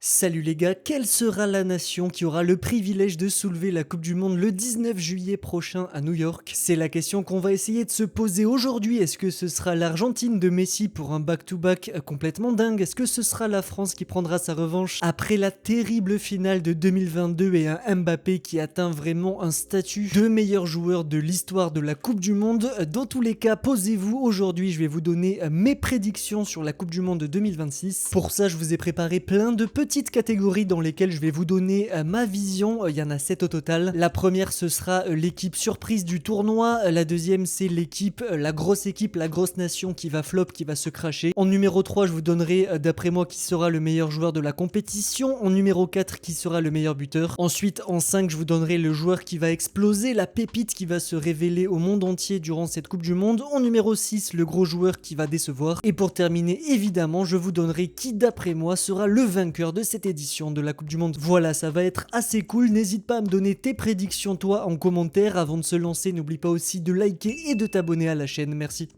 Salut les gars, quelle sera la nation qui aura le privilège de soulever la Coupe du Monde le 19 juillet prochain à New York? C'est la question qu'on va essayer de se poser aujourd'hui. Est-ce que ce sera l'Argentine de Messi pour un back-to-back complètement dingue? Est-ce que ce sera la France qui prendra sa revanche après la terrible finale de 2022 et un Mbappé qui atteint vraiment un statut de meilleur joueur de l'histoire de la Coupe du Monde? Dans tous les cas, posez-vous, aujourd'hui je vais vous donner mes prédictions sur la Coupe du Monde de 2026. Pour ça, je vous ai préparé plein de petites catégories dans lesquelles je vais vous donner ma vision. Il y en a 7 au total. La première, ce sera l'équipe surprise du tournoi. La deuxième, c'est l'équipe, la grosse nation qui va flop, qui va se cracher. En numéro 3, je vous donnerai d'après moi qui sera le meilleur joueur de la compétition. En numéro 4, qui sera le meilleur buteur. Ensuite, en 5, je vous donnerai le joueur qui va exploser, la pépite qui va se révéler au monde entier durant cette Coupe du Monde. En numéro 6, le gros joueur qui va décevoir. Et pour terminer, évidemment, je vous donnerai qui d'après moi sera le vainqueur de cette édition de la Coupe du Monde. Voilà, ça va être assez cool. N'hésite pas à me donner tes prédictions toi en commentaire. Avant de se lancer, n'oublie pas aussi de liker et de t'abonner à la chaîne. Merci.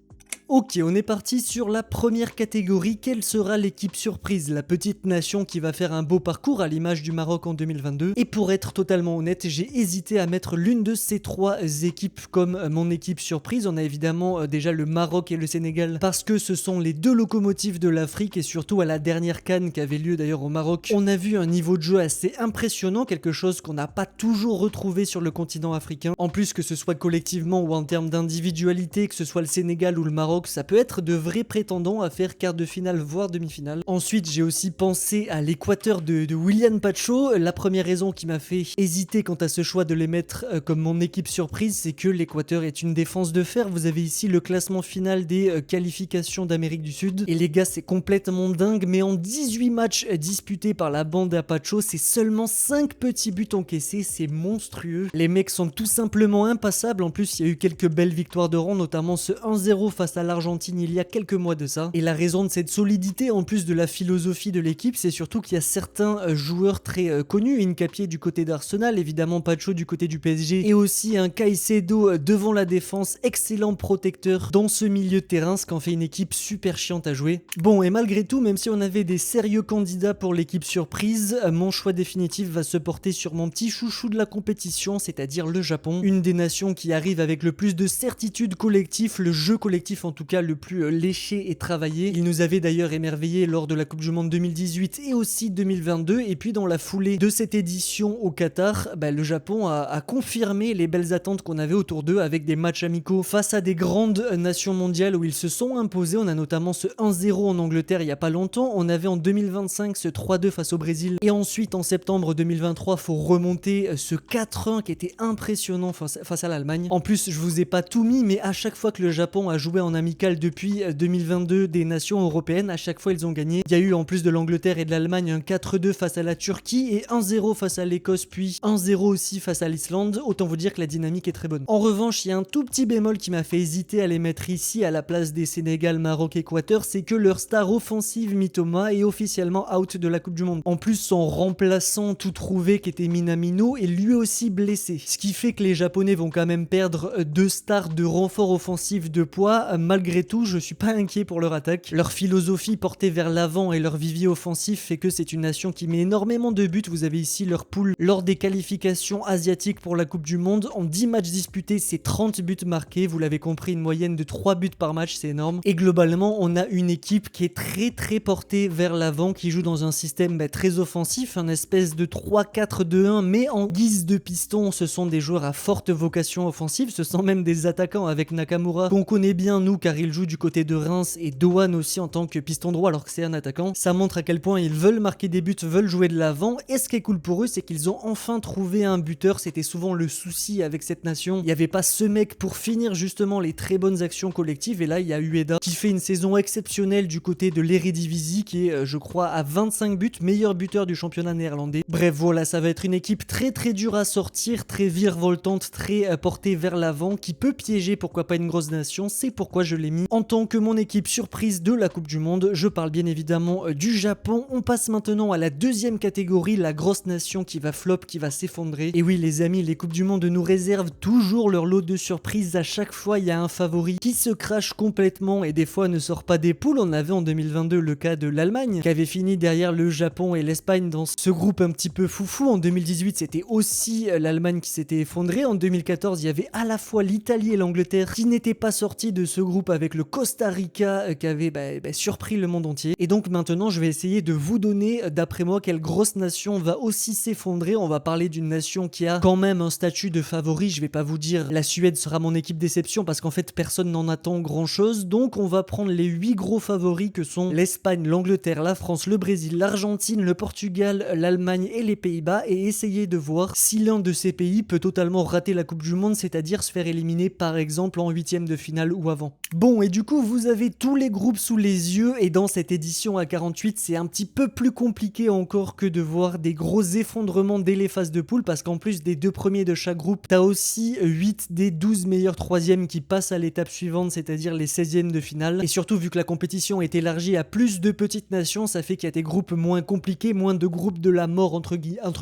Ok, on est parti sur la première catégorie. Quelle sera l'équipe surprise? La petite nation qui va faire un beau parcours à l'image du Maroc en 2022. Et pour être totalement honnête, j'ai hésité à mettre l'une de ces trois équipes comme mon équipe surprise. On a évidemment déjà le Maroc et le Sénégal parce que ce sont les deux locomotives de l'Afrique et surtout à la dernière CAN qui avait lieu d'ailleurs au Maroc. On a vu un niveau de jeu assez impressionnant, quelque chose qu'on n'a pas toujours retrouvé sur le continent africain. En plus, que ce soit collectivement ou en termes d'individualité, que ce soit le Sénégal ou le Maroc, ça peut être de vrais prétendants à faire quart de finale voire demi-finale. Ensuite, j'ai aussi pensé à l'Équateur de Willian Pacho. La première raison qui m'a fait hésiter quant à ce choix de les mettre comme mon équipe surprise, c'est que l'Équateur est une défense de fer. Vous avez ici le classement final des qualifications d'Amérique du Sud. Et les gars, c'est complètement dingue, mais en 18 matchs disputés par la bande à Pacho, c'est seulement 5 petits buts encaissés. C'est monstrueux. Les mecs sont tout simplement impassables. En plus, il y a eu quelques belles victoires de rang, notamment ce 1-0 face à l'Argentine il y a quelques mois de ça. Et la raison de cette solidité, en plus de la philosophie de l'équipe, c'est surtout qu'il y a certains joueurs très connus. Hincapié du côté d'Arsenal, évidemment Pacho du côté du PSG, et aussi un Caicedo devant la défense, excellent protecteur dans ce milieu de terrain, ce qui en fait une équipe super chiante à jouer. Bon, et malgré tout, même si on avait des sérieux candidats pour l'équipe surprise, mon choix définitif va se porter sur mon petit chouchou de la compétition, c'est-à-dire le Japon. Une des nations qui arrive avec le plus de certitude collective, le jeu collectif en tout cas le plus léché et travaillé. Il nous avait d'ailleurs émerveillé lors de la Coupe du Monde 2018 et aussi 2022, et puis dans la foulée de cette édition au Qatar, le Japon a confirmé les belles attentes qu'on avait autour d'eux avec des matchs amicaux face à des grandes nations mondiales où ils se sont imposés. On a notamment ce 1-0 en Angleterre il n'y a pas longtemps, on avait en 2025 ce 3-2 face au Brésil, et ensuite en septembre 2023 faut remonter ce 4-1 qui était impressionnant face à l'Allemagne. En plus, je vous ai pas tout mis, mais à chaque fois que le Japon a joué en amical depuis 2022 des nations européennes, à chaque fois ils ont gagné. Il y a eu en plus de l'Angleterre et de l'Allemagne un 4-2 face à la Turquie et 1-0 face à l'Écosse, puis 1-0 aussi face à l'Islande. Autant vous dire que la dynamique est très bonne. En revanche, il y a un tout petit bémol qui m'a fait hésiter à les mettre ici à la place des Sénégal, Maroc, Équateur, c'est que leur star offensive Mitoma est officiellement out de la Coupe du Monde. En plus, son remplaçant tout trouvé qui était Minamino est lui aussi blessé. Ce qui fait que les Japonais vont quand même perdre deux stars de renfort offensif de poids. Malgré tout, je suis pas inquiet pour leur attaque. Leur philosophie portée vers l'avant et leur vivier offensif fait que c'est une nation qui met énormément de buts. Vous avez ici leur poule lors des qualifications asiatiques pour la Coupe du Monde. En 10 matchs disputés, c'est 30 buts marqués. Vous l'avez compris, une moyenne de 3 buts par match, c'est énorme. Et globalement, on a une équipe qui est très portée vers l'avant, qui joue dans un système très offensif, un espèce de 3-4-2-1, mais en guise de piston. Ce sont des joueurs à forte vocation offensive. Ce sont même des attaquants avec Nakamura qu'on connaît bien nous car il joue du côté de Reims, et Doan aussi en tant que piston droit alors que c'est un attaquant. Ça montre à quel point ils veulent marquer des buts, veulent jouer de l'avant, et ce qui est cool pour eux, c'est qu'ils ont enfin trouvé un buteur. C'était souvent le souci avec cette nation, il n'y avait pas ce mec pour finir justement les très bonnes actions collectives, et là il y a Ueda qui fait une saison exceptionnelle du côté de l'Eredivisie, qui est je crois à 25 buts, meilleur buteur du championnat néerlandais. Bref, voilà, ça va être une équipe très dure à sortir, très virevoltante, très portée vers l'avant, qui peut piéger pourquoi pas une grosse nation. C'est pourquoi je l'ai mis en tant que mon équipe surprise de la Coupe du Monde. Je parle bien évidemment du Japon. On passe maintenant à la deuxième catégorie, la grosse nation qui va flop, qui va s'effondrer. Et oui les amis, les Coupes du Monde nous réservent toujours leur lot de surprises. À chaque fois il y a un favori qui se crache complètement et des fois ne sort pas des poules. On avait en 2022 le cas de l'Allemagne qui avait fini derrière le Japon et l'Espagne dans ce groupe un petit peu foufou. En 2018 c'était aussi l'Allemagne qui s'était effondrée. En 2014 il y avait à la fois l'Italie et l'Angleterre qui n'étaient pas sortis de ce groupe avec le Costa Rica qui avait surpris le monde entier. Et donc maintenant je vais essayer de vous donner d'après moi quelle grosse nation va aussi s'effondrer. On va parler d'une nation qui a quand même un statut de favori. Je vais pas vous dire la Suède sera mon équipe déception parce qu'en fait personne n'en attend grand chose. Donc on va prendre les 8 gros favoris que sont l'Espagne, l'Angleterre, la France, le Brésil, l'Argentine, le Portugal, l'Allemagne et les Pays-Bas et essayer de voir si l'un de ces pays peut totalement rater la Coupe du Monde, c'est-à-dire se faire éliminer par exemple en 8e de finale ou avant. Bon, et du coup vous avez tous les groupes sous les yeux et dans cette édition à 48 c'est un petit peu plus compliqué encore que de voir des gros effondrements dès les phases de poule parce qu'en plus des 2 premiers de chaque groupe t'as aussi 8 des 12 meilleurs 3e qui passent à l'étape suivante, c'est-à-dire les 16e de finale. Et surtout vu que la compétition est élargie à plus de petites nations, ça fait qu'il y a des groupes moins compliqués, moins de groupes de la mort entre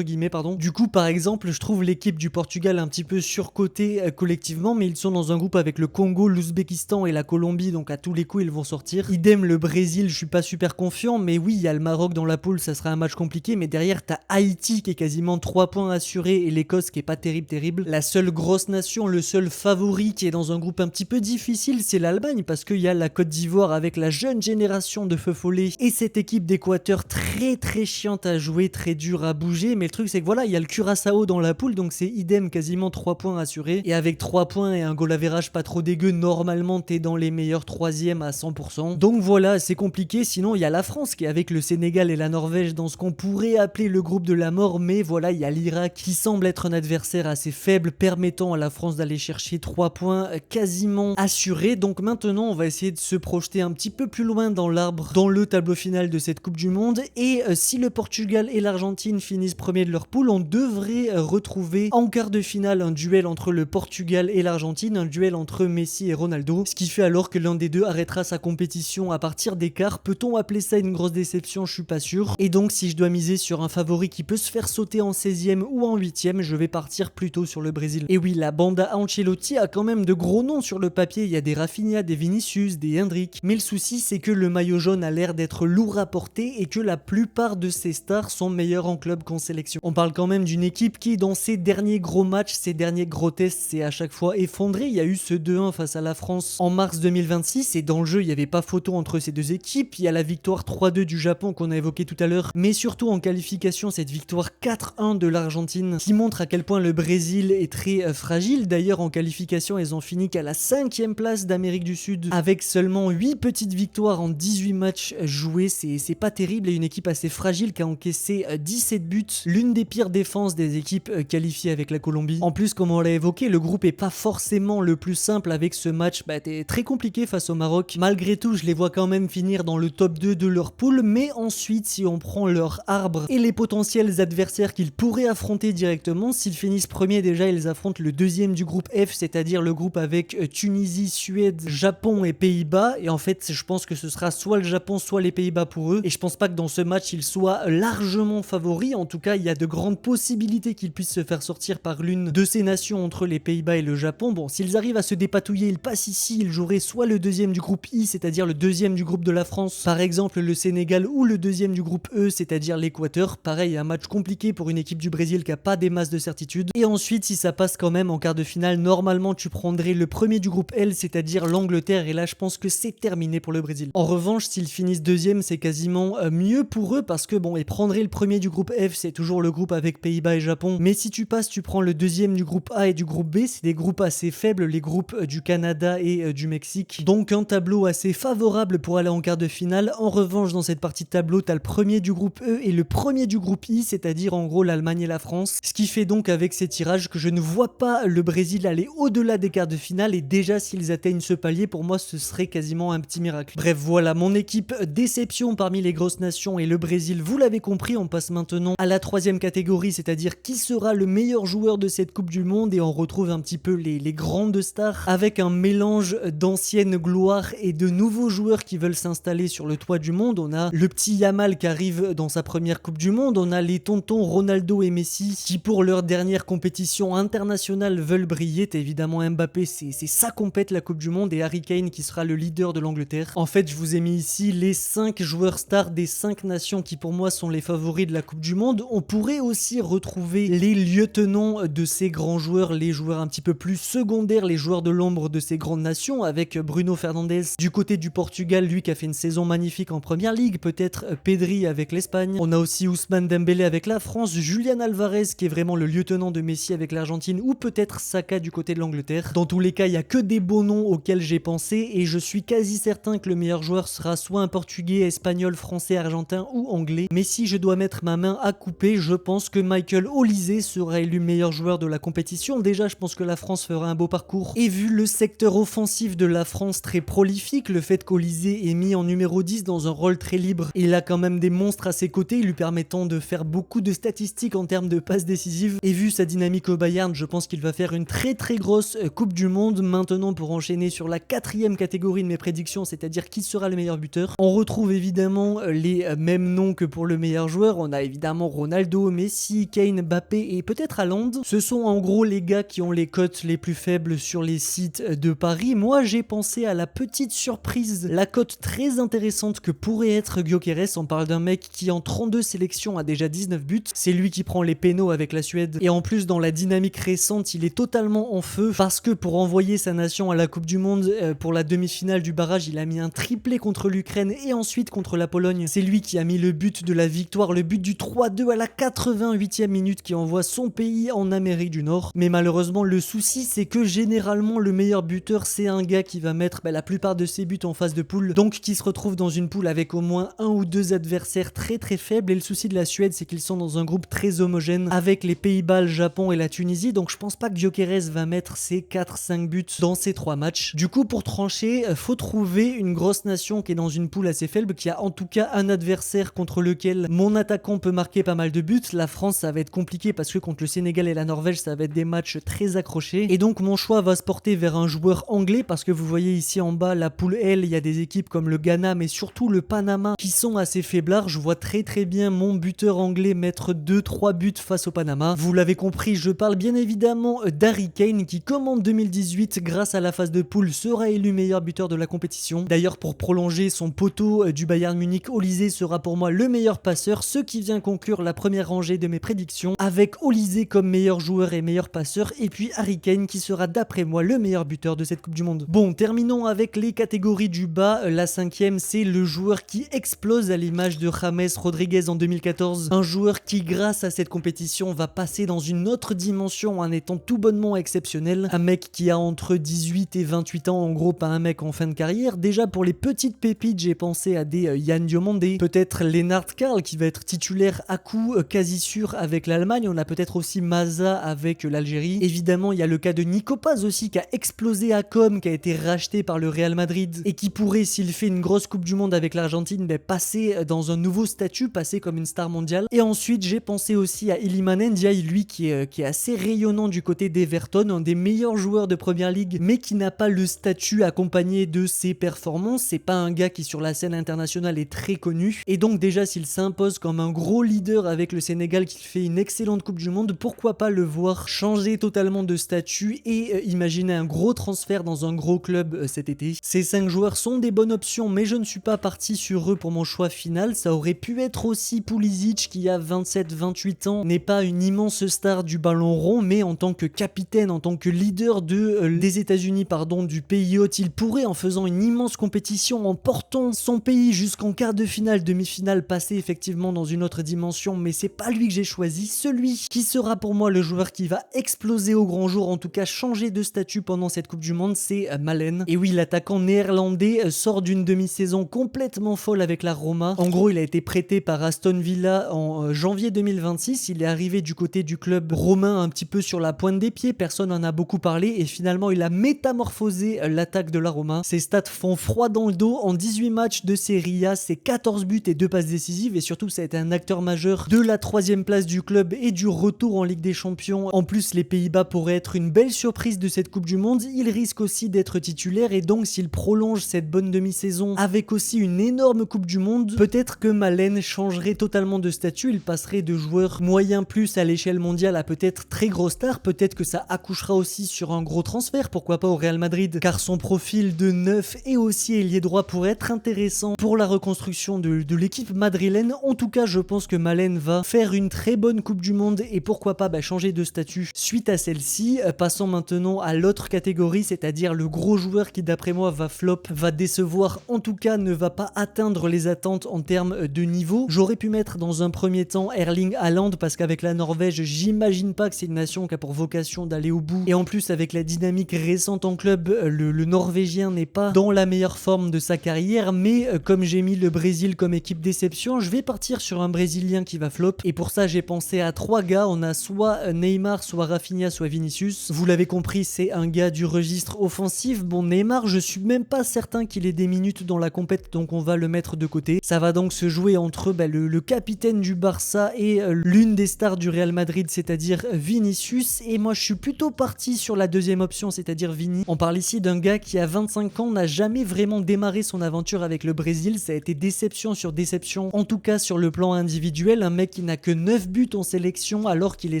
guillemets pardon. Du coup par exemple je trouve l'équipe du Portugal un petit peu surcotée collectivement, mais ils sont dans un groupe avec le Congo, l'Ouzbékistan et la Colombie, donc à tous les coups ils vont sortir. Idem le Brésil, je suis pas super confiant, mais oui il y a le Maroc dans la poule, ça sera un match compliqué, mais derrière t'as Haïti qui est quasiment 3 points assurés et l'Écosse qui est pas terrible. La seule grosse nation, le seul favori qui est dans un groupe un petit peu difficile, c'est l'Allemagne parce qu'il y a la Côte d'Ivoire avec la jeune génération de feu follet et cette équipe d'Équateur très chiante à jouer, très dure à bouger, mais le truc c'est que voilà, il y a le Curaçao dans la poule, donc c'est idem, quasiment 3 points assurés, et avec 3 points et un goal average pas trop dégueu, normalement t'es dans les meilleurs 3e à 100%. Donc voilà, c'est compliqué. Sinon il y a la France qui est avec le Sénégal et la Norvège dans ce qu'on pourrait appeler le groupe de la mort, mais voilà, il y a l'Irak qui semble être un adversaire assez faible, permettant à la France d'aller chercher 3 points quasiment assurés. Donc maintenant on va essayer de se projeter un petit peu plus loin dans l'arbre, dans le tableau final de cette Coupe du Monde, et si le Portugal et l'Argentine finissent premiers de leur poule, on devrait retrouver en quart de finale un duel entre le Portugal et l'Argentine, un duel entre Messi et Ronaldo, ce qui fait alors que l'un des deux arrêtera sa compétition à partir des quarts. Peut-on appeler ça une grosse déception? Je suis pas sûr. Et donc si je dois miser sur un favori qui peut se faire sauter en 16e ou en 8e, je vais partir plutôt sur le Brésil. Et oui, la banda Ancelotti a quand même de gros noms sur le papier, il y a des Rafinha, des Vinicius, des Hendrick, mais le souci c'est que le maillot jaune a l'air d'être lourd à porter et que la plupart de ces stars sont meilleurs en club qu'en sélection. On parle quand même d'une équipe qui dans ses derniers gros matchs, ses derniers gros tests, s'est à chaque fois effondrée. Il y a eu ce 2-1 face à la France en mars 2026 et dans le jeu il n'y avait pas photo entre ces deux équipes. Il y a la victoire 3-2 du Japon qu'on a évoqué tout à l'heure, mais surtout en qualification cette victoire 4-1 de l'Argentine qui montre à quel point le Brésil est très fragile. D'ailleurs en qualification ils ont fini qu'à la 5e place d'Amérique du Sud avec seulement 8 petites victoires en 18 matchs joués, c'est pas terrible, et une équipe assez fragile qui a encaissé 17 buts, l'une des pires défenses des équipes qualifiées avec la Colombie. En plus comme on l'a évoqué, le groupe est pas forcément le plus simple avec ce match très compliqué face au Maroc. Malgré tout je les vois quand même finir dans le top 2 de leur poule, mais ensuite si on prend leur arbre et les potentiels adversaires qu'ils pourraient affronter directement, s'ils finissent premiers déjà ils affrontent le deuxième du groupe F, c'est-à-dire le groupe avec Tunisie, Suède, Japon et Pays-Bas, et en fait je pense que ce sera soit le Japon soit les Pays-Bas pour eux, et je pense pas que dans ce match ils soient largement favoris. En tout cas il y a de grandes possibilités qu'ils puissent se faire sortir par l'une de ces nations entre les Pays-Bas et le Japon. Bon, s'ils arrivent à se dépatouiller, ils passent ici, ils joueraient soit le deuxième du groupe I, c'est-à-dire le deuxième du groupe de la France, par exemple le Sénégal, ou le deuxième du groupe E, c'est-à-dire l'Équateur. Pareil, un match compliqué pour une équipe du Brésil qui a pas des masses de certitude. Et ensuite si ça passe quand même en quart de finale, normalement tu prendrais le premier du groupe L, c'est-à-dire l'Angleterre, et là je pense que c'est terminé pour le Brésil. En revanche s'ils finissent deuxième c'est quasiment mieux pour eux parce que bon, ils prendraient le premier du groupe F, c'est toujours le groupe avec Pays-Bas et Japon, mais si tu passes tu prends le deuxième du groupe A et du groupe B, c'est des groupes assez faibles, les groupes du Canada et du Mexique, donc un tableau assez favorable pour aller en quart de finale. En revanche dans cette partie de tableau t'as le premier du groupe E et le premier du groupe I, c'est-à-dire en gros l'Allemagne et la France, ce qui fait donc avec ces tirages que je ne vois pas le Brésil aller au-delà des quarts de finale, et déjà s'ils atteignent ce palier pour moi ce serait quasiment un petit miracle. Bref voilà, mon équipe déception parmi les grosses nations et le Brésil, vous l'avez compris. On passe maintenant à la troisième catégorie, c'est-à-dire qui sera le meilleur joueur de cette Coupe du Monde, et on retrouve un petit peu les grandes stars avec un mélange d'anciennes gloires et de nouveaux joueurs qui veulent s'installer sur le toit du monde. On a le petit Yamal qui arrive dans sa première Coupe du Monde, on a les tontons Ronaldo et Messi qui pour leur dernière compétition internationale veulent briller. Évidemment Mbappé, c'est sa compète la Coupe du Monde, et Harry Kane qui sera le leader de l'Angleterre. En fait, je vous ai mis ici les 5 joueurs stars des 5 nations qui pour moi sont les favoris de la Coupe du Monde. On pourrait aussi retrouver les lieutenants de ces grands joueurs, les joueurs un petit peu plus secondaires, les joueurs de l'ombre de ces grandes nations, avec Bruno Fernandes du côté du Portugal, lui qui a fait une saison magnifique en Première Ligue, peut-être Pedri avec l'Espagne. On a aussi Ousmane Dembélé avec la France, Julian Alvarez qui est vraiment le lieutenant de Messi avec l'Argentine, ou peut-être Saka du côté de l'Angleterre. Dans tous les cas, il n'y a que des beaux noms auxquels j'ai pensé, et je suis quasi certain que le meilleur joueur sera soit un Portugais, Espagnol, Français, Argentin ou Anglais. Mais si je dois mettre ma main à couper, je pense que Michael Olise sera élu meilleur joueur de la compétition. Déjà, je pense que la France fera un beau parcours, et vu le secteur offensif de la France très prolifique, le fait qu'Olise est mis en numéro 10 dans un rôle très libre, il a quand même des monstres à ses côtés, lui permettant de faire beaucoup de statistiques en termes de passes décisives, et vu sa dynamique au Bayern, je pense qu'il va faire une très grosse Coupe du Monde. Maintenant, pour enchaîner sur la 4e catégorie de mes prédictions, c'est-à-dire qui sera le meilleur buteur, on retrouve évidemment les mêmes noms que pour le meilleur joueur. On a évidemment Ronaldo, Messi, Kane, Mbappé et peut-être Haaland. Ce sont en gros les gars qui ont les cotes les plus faibles sur les sites de paris. Moi, j'ai pensé à la petite surprise, la cote très intéressante que pourrait être Gyökeres. On parle d'un mec qui en 32 sélections a déjà 19 buts. C'est lui qui prend les pénaux avec la Suède, et en plus dans la dynamique récente, il est totalement en feu parce que pour envoyer sa nation à la Coupe du Monde, pour la demi-finale du barrage, il a mis un triplé contre l'Ukraine et ensuite contre la Pologne. C'est lui qui a mis le but de la victoire, le but du 3-2 à la 88e minute qui envoie son pays en Amérique du Nord. Mais malheureusement, le souci, c'est que généralement le meilleur buteur, c'est un gars qui va mettre la plupart de ses buts en phase de poule, donc qui se retrouve dans une poule avec au moins un ou deux adversaires très faibles. Et le souci de la Suède, c'est qu'ils sont dans un groupe très homogène avec les Pays-Bas, le Japon et la Tunisie, donc je pense pas que Gyökeres va mettre ses 4-5 buts dans ces 3 matchs. Du coup, pour trancher, faut trouver une grosse nation qui est dans une poule assez faible, qui a en tout cas un adversaire contre lequel mon attaquant peut marquer pas mal de buts. La France, ça va être compliqué parce que contre le Sénégal et la Norvège, ça va être des matchs très accrochés, et donc mon choix va se porter vers un joueur anglais, parce que vous voyez ici en bas la poule L, il y a des équipes comme le Ghana mais surtout le Panama qui sont assez faiblards. Je vois très bien mon buteur anglais mettre 2-3 buts face au Panama. Vous l'avez compris, je parle bien évidemment d'Harry Kane qui, comme en 2018, grâce à la phase de poule, sera élu meilleur buteur de la compétition. D'ailleurs, pour prolonger son poteau du Bayern Munich, Olise sera pour moi le meilleur passeur, ce qui vient conclure la première rangée de mes prédictions, avec Olise comme meilleur joueur et meilleur passeur, et puis Harry Kane qui sera d'après moi le meilleur buteur de cette Coupe du Monde. Bon, terminons avec les catégories du bas. La 5e, c'est le joueur qui explose à l'image de James Rodriguez en 2014. Un joueur qui, grâce à cette compétition, va passer dans une autre dimension en étant tout bonnement exceptionnel. Un mec qui a entre 18 et 28 ans, en gros pas un mec en fin de carrière. Déjà pour les petites pépites, j'ai pensé à des Yann Diomandé, peut-être Lennart Karl qui va être titulaire à coup quasi sûr avec l'Allemagne. On a peut-être aussi Maza avec l'Algérie. Évidemment, il y a le cas de Nico Paz aussi qui a explosé à Com, qui a été racheté par le Real Madrid et qui pourrait, s'il fait une grosse Coupe du Monde avec l'Argentine, passer dans un nouveau statut, passer comme une star mondiale. Et ensuite, j'ai pensé aussi à Iliman Ndiaye, lui qui est assez rayonnant du côté d'Everton, un des meilleurs joueurs de Première Ligue, mais qui n'a pas le statut accompagné de ses performances. C'est pas un gars qui sur la scène internationale est très connu, et donc déjà s'il s'impose comme un gros leader avec le Sénégal, qu'il fait une excellente Coupe du Monde, pourquoi pas le voir changer totalement de statut et imaginer un gros transfert dans un gros club cet été. Ces 5 joueurs sont des bonnes options, mais je ne suis pas parti sur eux pour mon choix final. Ça aurait pu être aussi Pulisic qui a 27-28 ans, n'est pas une immense star du ballon rond, mais en tant que capitaine, en tant que leader des États-Unis, du pays hôte, il pourrait, en faisant une immense compétition, en portant son pays jusqu'en quart de finale, demi-finale, passer effectivement dans une autre dimension, mais c'est pas lui que j'ai choisi. Celui qui sera pour moi le joueur qui va exploser au grand jour, en tout cas changer de statut pendant cette Coupe du Monde, c'est Malen. Et oui, l'attaquant néerlandais sort d'une demi-saison complètement folle avec la Roma. En gros, il a été prêté par Aston Villa en janvier 2026. Il est arrivé du côté du club romain un petit peu sur la pointe des pieds, personne n'en a beaucoup parlé, et finalement il a métamorphosé l'attaque de la Roma. Ses stats font froid dans le dos. En 18 matchs de Serie A, c'est 14 buts et 2 passes décisives, et surtout ça a été un acteur majeur de la 3e place du club et du retour en Ligue des Champions. En plus, les Pays-Bas pourraient être une belle surprise de cette Coupe du Monde. Il risque aussi d'être être titulaire et donc s'il prolonge cette bonne demi-saison avec aussi une énorme Coupe du Monde, peut-être que Malen changerait totalement de statut, il passerait de joueur moyen plus à l'échelle mondiale à peut-être très gros star, peut-être que ça accouchera aussi sur un gros transfert, pourquoi pas au Real Madrid, car son profil de neuf et aussi ailier droit pourrait être intéressant pour la reconstruction de l'équipe madrilène. En tout cas, je pense que Malen va faire une très bonne Coupe du Monde et pourquoi pas changer de statut suite à celle-ci. Passons maintenant à l'autre catégorie, c'est-à-dire le gros joueur qui d'après moi va flop, va décevoir, en tout cas ne va pas atteindre les attentes en termes de niveau. J'aurais pu mettre dans un premier temps Erling Haaland parce qu'avec la Norvège, j'imagine pas que c'est une nation qui a pour vocation d'aller au bout. Et en plus, avec la dynamique récente en club, le Norvégien n'est pas dans la meilleure forme de sa carrière. Mais comme j'ai mis le Brésil comme équipe déception, je vais partir sur un Brésilien qui va flop. Et pour ça, j'ai pensé à 3 gars. On a soit Neymar, soit Rafinha, soit Vinicius. Vous l'avez compris, c'est un gars du registre offensif. Bon, Neymar, je suis même pas certain qu'il ait des minutes dans la compète, donc on va le mettre de côté. Ça va donc se jouer entre le capitaine du Barça et l'une des stars du Real Madrid, c'est-à-dire Vinicius. Et moi, je suis plutôt parti sur la deuxième option, c'est-à-dire Vini. On parle ici d'un gars qui, à 25 ans, n'a jamais vraiment démarré son aventure avec le Brésil. Ça a été déception sur déception, en tout cas sur le plan individuel. Un mec qui n'a que 9 buts en sélection alors qu'il est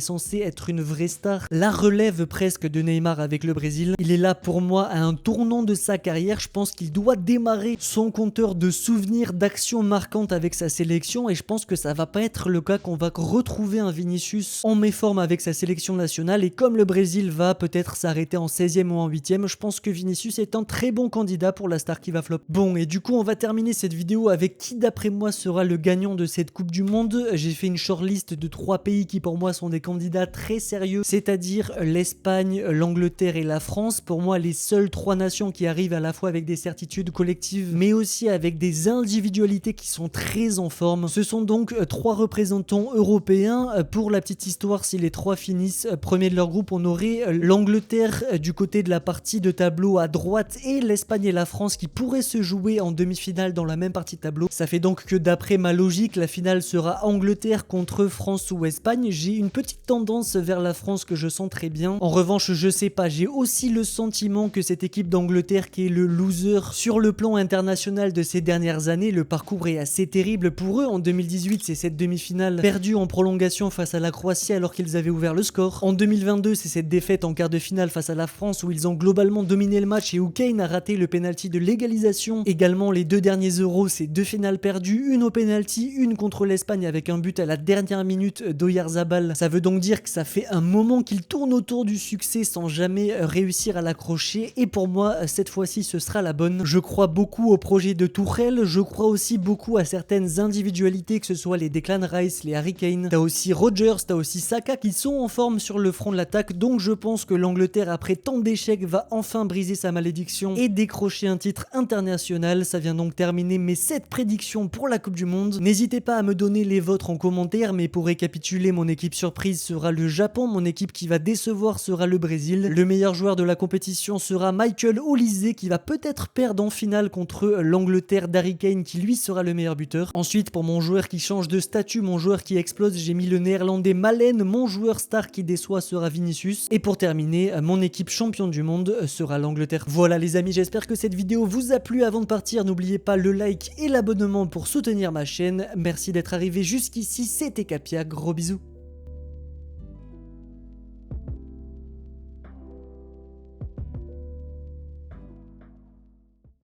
censé être une vraie star. La relève presque de Neymar avec le Brésil. Il est là pour moi à un tournant de sa carrière. Je pense qu'il doit démarrer son compteur de souvenirs, d'actions marquantes avec sa sélection et je pense que ça va pas être le cas qu'on va retrouver un Vinicius en méforme avec sa sélection nationale. Et comme le Brésil va peut-être s'arrêter en 16e ou en 8e, je pense que Vinicius est un très bon candidat pour la star qui va flop. Bon, et du coup on va terminer cette vidéo avec qui d'après moi sera le gagnant de cette Coupe du Monde. J'ai fait une shortlist de 3 pays qui pour moi sont des candidats très sérieux, c'est-à-dire l'Espagne, l'Angleterre et la France. Pour moi, les seules 3 nations qui arrivent à la fois avec des certitudes collectives mais aussi avec des individualités qui sont très en forme. Ce sont donc 3 représentants européens. Pour la petite histoire, si les 3 finissent premiers de leur groupe, on aurait l'Angleterre du côté de la partie de tableau à droite et l'Espagne et la France qui pourraient se jouer en demi-finale dans la même partie de tableau. Ça fait donc que d'après ma logique, la finale sera Angleterre contre France ou Espagne. J'ai une petite tendance vers la France que je sens très bien. En revanche, je sais pas, j'ai aussi le sentiment que cette équipe d'Angleterre qui est le loser sur le plan international de ces dernières années, le parcours est assez terrible pour eux. En 2018, c'est cette demi-finale perdue en prolongation face à la Croatie alors qu'ils avaient ouvert le score. En 2022, c'est cette défaite en quart de finale face à la France où ils ont globalement dominé le match et où Kane a raté le penalty de l'égalisation. Également, les 2 derniers euros, c'est 2 finales perdues, une au penalty, une contre l'Espagne avec un but à la dernière minute d'Oyarzabal. Ça veut donc dire que ça fait un moment qu'il tourne autour du succès sans jamais réussir à l'accrocher et pour moi, cette fois-ci, ce sera la bonne. Je crois beaucoup au projet de Tuchel, je crois aussi beaucoup à certaines individualités, que ce soit les Declan Rice, les Harry Kane, t'as aussi Rodgers, t'as aussi Saka qui sont en forme sur le front de l'attaque, donc je pense que l'Angleterre après tant d'échecs va enfin briser sa malédiction et décrocher un titre international. Ça vient donc terminer mes 7 prédictions pour la Coupe du Monde. N'hésitez pas à me donner les vôtres en commentaire, mais pour récapituler, mon équipe surprise sera le Japon, mon équipe qui va décevoir sera le Brésil, le meilleur joueur de la compétition sera Michael Olise qui va peut-être perdre en finale contre l'Angleterre d'Harry Kane qui lui sera le meilleur buteur. Ensuite, pour mon joueur qui change de statut, mon joueur qui explose, j'ai mis le néerlandais Malen, mon joueur star qui déçoit sera Vinicius. Et pour terminer, mon équipe championne du monde sera l'Angleterre. Voilà les amis, j'espère que cette vidéo vous a plu. Avant de partir, n'oubliez pas le like et l'abonnement pour soutenir ma chaîne. Merci d'être arrivé jusqu'ici, c'était Capia, gros bisous.